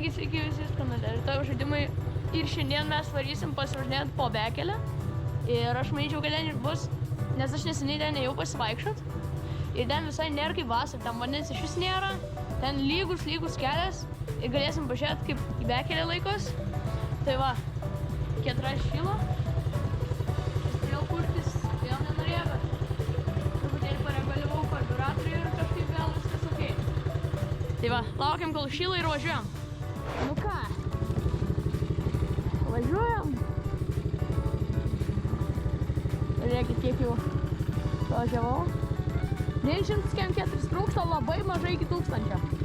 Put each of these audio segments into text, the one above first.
Taigi, sveiki visi kanale. Rytoj žaidimai ir šiandien mes varysim pasivažinėti po Bekelę. Ir aš manyčiau, kad ten bus, nes aš neseniai ten ėjau pasivaikščiot. Ir ten visai nėra kaip vasar, ten vandens iš vis nėra. Ten lygus kelias. Ir galėsim pažiūrėti, kaip į Bekelę laikos. Tai va, ketra šilo. Vėl purtis, vėl nenorėjo, bet truputėlį pareguliavau karburatorių ir kažkaip vėl viskas ok. Tai va, laukiam, kol šyla ir važiuojam. Nu ką, važiuojam. Žiūrėkit, kiek jau važiavau. 904 trūksta, labai mažai iki 1000.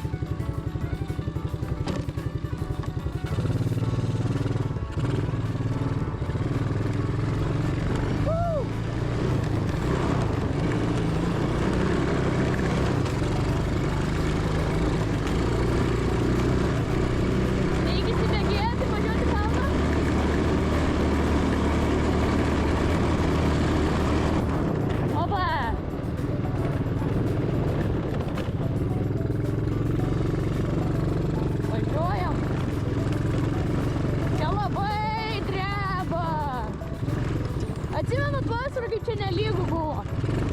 Atsimenat vasarą, kaip čia nelygu buvo.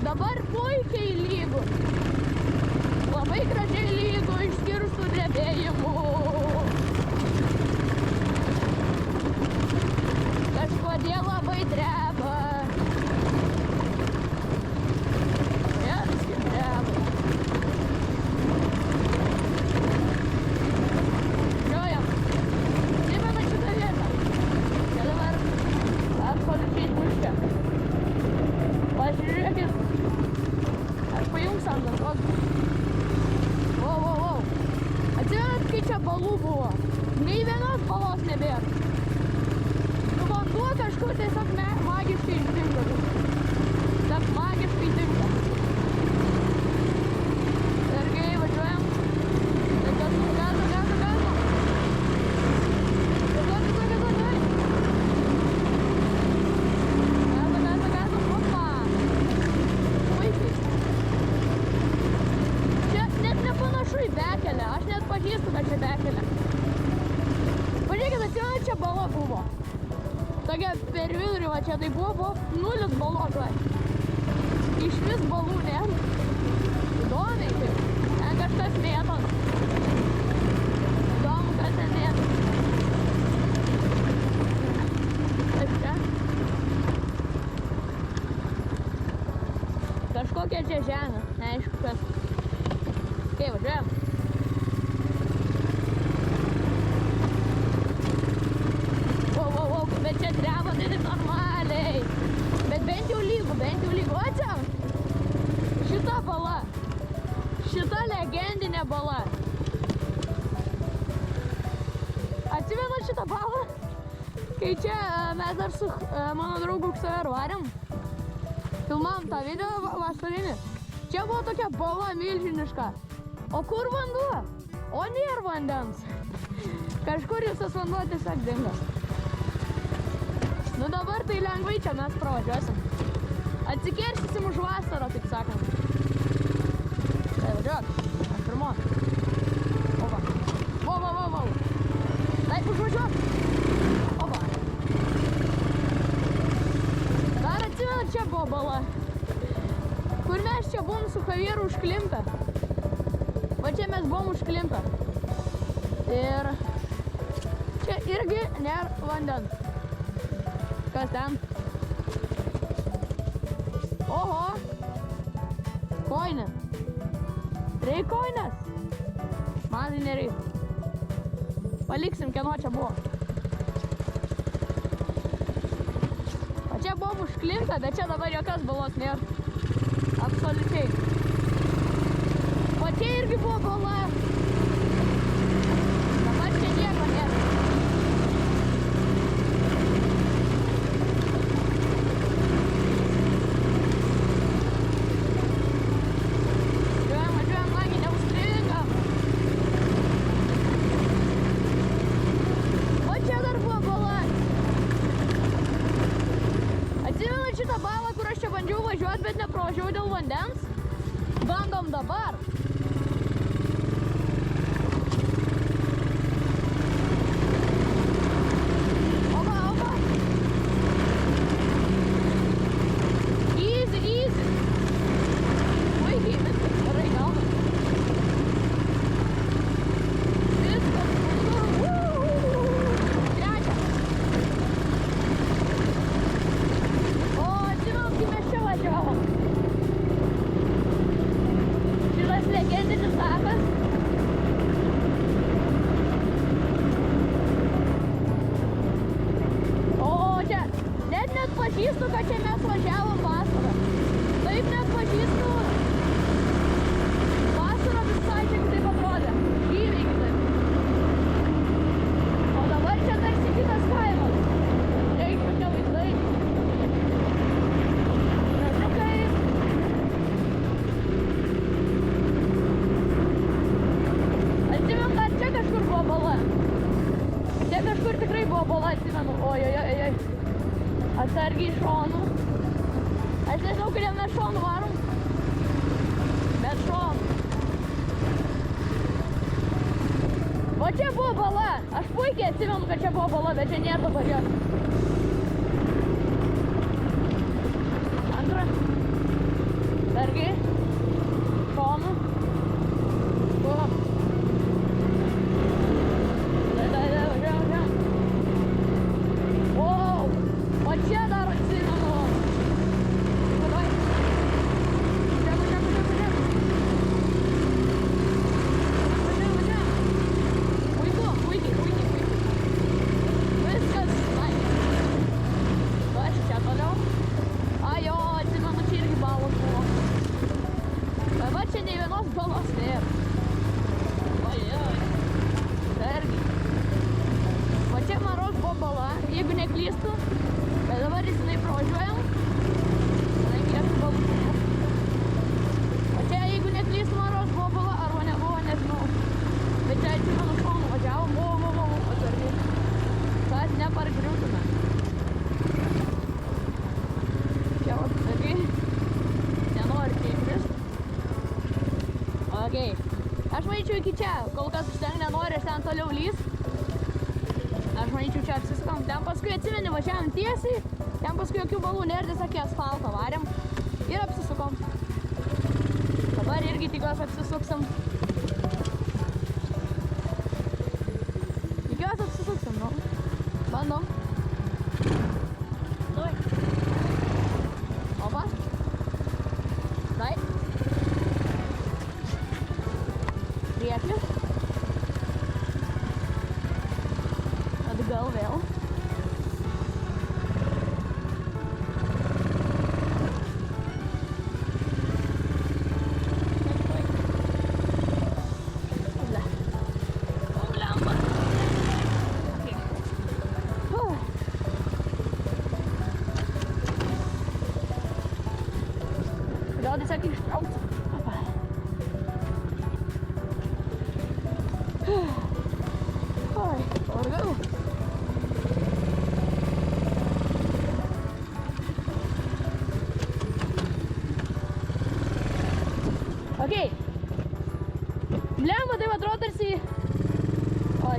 Dabar puikiai lygu. Labai gražiai lygu, išskyrus tų drebėjimų. Kažkodėl labai dreba. Viskas dreba. Žiūrėjom. Atsimenat šitą vietą. Čia dabar absoliučiai tuščia. Pažiūrėkit. Aš pajungs ant antros. Wow. Atsimenat, kai čia balų buvo? Nei vienos balos nebėra. Vanduo kažkur tiesiog magiškai išdingo. Tiesiog magiškai dingo. Sergiai, važiuojam. Gazo. Aš net pažįstu, kad čia Bekelė. Pažiūrėkit, atsimenat, čia bala buvo. Tokia per vidurį, va čia tai buvo 0 balos. Iš vis balų nėra. Įdomiai kaip. Ten kažkas mėtos. Įdomu, kas ten mėtos. Taip čia. Kažkokia čia žemė. Neaišku kas. Kaip, važiuojam. Bet čia dreba, tai taip normaliai. Bet bent jau lygu. O čia, šita bala. Šita legendinė bala. Atsimenat šitą balą? Kai čia mes dar su mano draugu Ksaveru varėm. Filmavom tą video vasarinį. Čia buvo tokia bala milžiniška. O kur vanduo? O nėra vandens. Kažkur visas vanduo tiesiog dingo. Nu dabar tai lengvai čia mes pravažiuosim. Atsikeršysim už vasarą, taip sakant. Tai važiuok, aš pirmos. Opa. Vau. Taip, užvažiuok. Opa. Dar atsimenat, čia buvo bala. Kur mes čia buvom su Javieru užklimpę. Va čia mes buvom užklimpę. Ir čia irgi nėra vandens. Kas ten? Oho! Koinės. Reik koinės? Man tai nereik. Paliksim, kieno čia buvo. O čia buvom užklimpę, bet čia dabar jokios balos nėra. Absoliučiai. O čia irgi buvo bala. Dabar čia nieko nėra. Bet nepravažiavau dėl vandens. Bandom dabar. Va čia buvo bala. Aš puikiai atsimenu, kad čia buvo bala, bet čia nėra dabar jos. Antra. Dargi. Šonu. Buvo. Važiuojam. Wow. O čia dar atsimenu. Davai. Važiuojam. Puikiai. Viskas. Va, čia toliau. Jo, atsimenu, čia irgi balos buvo. Va, čia nei vienos balos nėra. Irgi. Va čia Maros buvo bala, jeigu neklystu. Bet dabar įsinai pravažiuojam. Kadangi aš balų buvo. Va čia jeigu neklystu Maros buvo bala, arba nebuvo, nežinau. Bet čia atsimenu šonu važiavom, buvo, atsargiai. Kad nepargriūtume. Čia va, atsargiai. Nenori čia įkrist. Okei. Aš manyčiau iki čia, kol kas aš ten nenori, aš ten toliau lys. Aš manyčiau čia apsisukam, ten paskui atsimeni, važiavam tiesiai, ten paskui jokių balų nėra, tiesiog į asfaltą varėm ir apsisukom. Dabar irgi tikiuosi apsisuksim. Tikiuosi apsisuksim, nu. Bandom. Davai. Opa. Dai. Priekis. Atgal vėl. Blemba. Gal tiesiog ištraukt. Oi, vargau. Okei. Blemba, tai atrodo tarsi... Oi.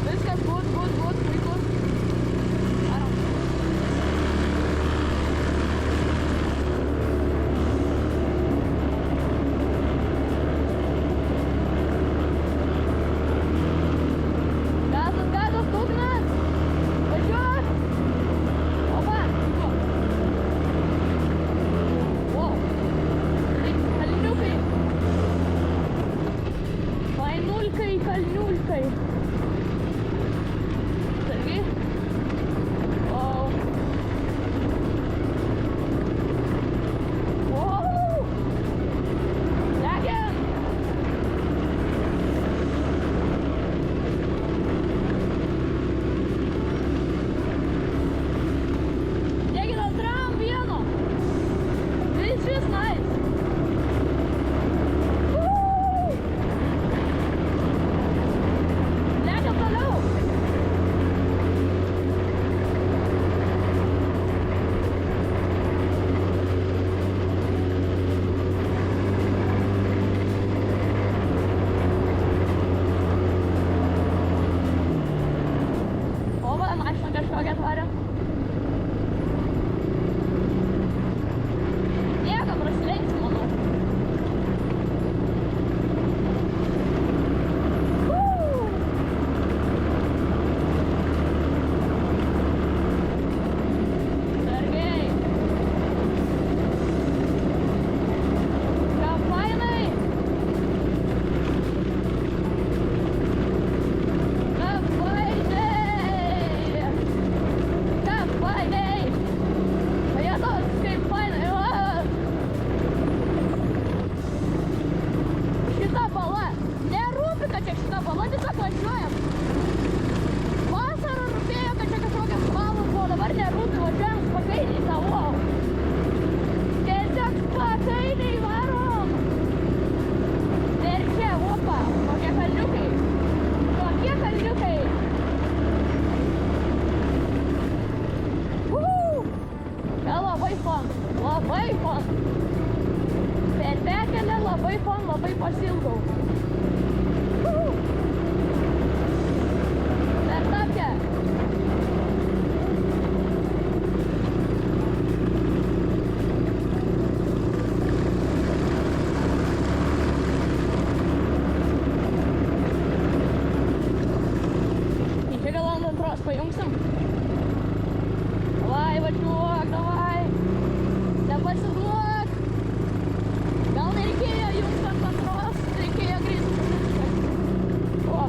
Viskas būt, puikus. Varom. Gazas, dugnas. Važiuok. Opa. Wow. Tai kalniukai. Kalniulkai. Sargi. Wow. Lekiam. Dėkit antram vieno. This nice. Lekiam toliau. O, va, mašiną kažkokią atvarėm. Niekam prasilenksim, manau. Sergei. Ką fainai. Pajetos, kaip fainai. Šita bala. Nerūpi, kad čia šita bala, tiesiog važiuojam. Vasarą rūpėjo, kad čia kažkokias balos buvo, dabar nerūpi, važiuojam spakainiai savo. Tiesiog spakainiai varom. Ir čia, opa, kokie kalniukai. Čia labai fun. Per bekelę labai pasilgau. Per tapkę. Čia gal ant antros pajungsim. Davai, važiuok, davai. Nepasiduok. Gal nereikėjo jungti ant antros, reikėjo greitai. O.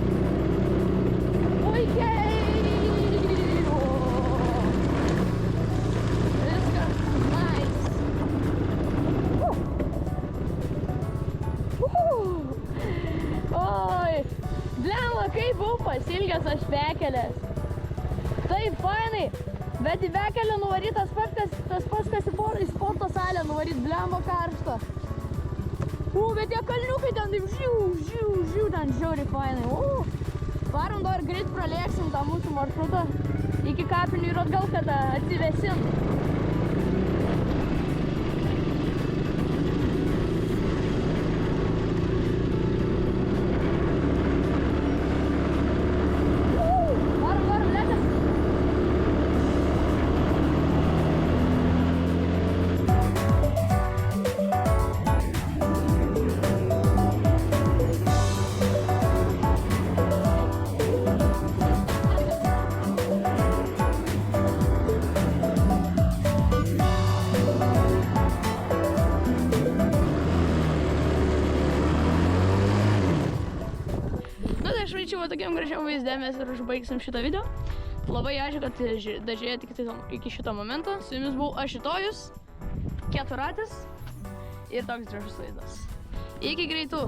Puikiai. O. Viskas. Nice. Oi. Blemba, kaip buvau pasilgęs aš bekelės. Taip, fainai. Bet į bekelę nuvaryt tas pats, kas į sporto salę nuvaryt, blemba karšta. Bet tie kalniukai ten taip žiū, ten žiauriai fainai. Varom dar greit pralėksim tą mūsų maršrutą iki kapinių ir atgal, kad atsivesim. Aš manyčiau, tokiam gražiam vaizde mes ir užbaigsim šitą video. Labai ačiū, kad dažiūrėjote iki šito momento. Su jumis buvau aš Itojus, keturratis ir toks gražus vaizdas. Iki greitų!